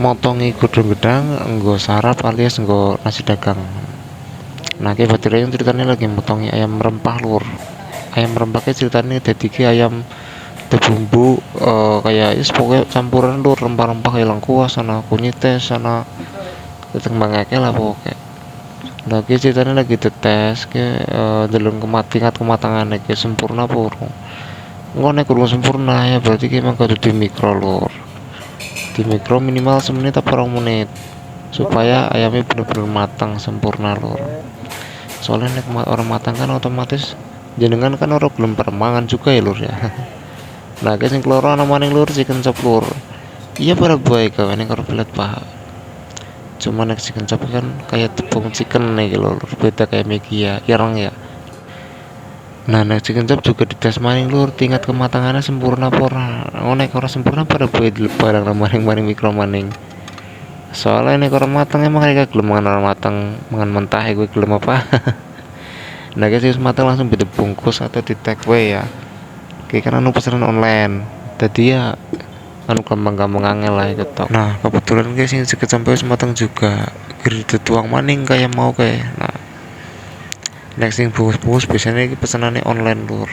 motongi godhong gedang nggo sarap alias nggo nasi dagang. Nah ki batir yang ceritanya lagi motongi ayam rempah lur. Ayam rempahnya ceritanya dadi ki ayam bumbu kayak is pokoknya campuran lur, rempah-rempah kayak lengkuas sana kunyite sana ketembang lah pokoknya. Lagi ceritanya lagi tetes ke dalam tingkat kematangan ke sempurna purung. Ngonek kurang sempurna ya berarti ki emang kudu di mikro lur. Di mikro minimal semenit atau 2 menit supaya ayamnya bener-bener matang sempurna lur. Soalnya nek orang matang kan otomatis jenengan kan orang belum permangan juga ya lur ya. Nah guys yang keloro ana maning lur chicken chop lur. Iya para baik kawan yang kalau pelet paha. Cuma nek chicken chop kan kayak tepung chicken nih lur, beda kayak Megia ireng ya. Nah nek chicken chop juga dites maning lur tingkat kematangannya sempurna pora. Oh nek ora sempurna pada baik barang maning mikro maning. Soalnya nek orang matang emang kayak gelem mangan orang matang mangan mentah gue gelem apa. Nah guys wis matang langsung dibungkus atau di take away ya. Kayak kan anu pesanan online. Tadi ya anu gampang-gampang angel lah itu tok. Nah kebetulan guys yang sedikit sampai matang juga gerita tuang maning kayak mau kayak. Nah next yang bungkus-bungkus biasanya pesanannya online lur.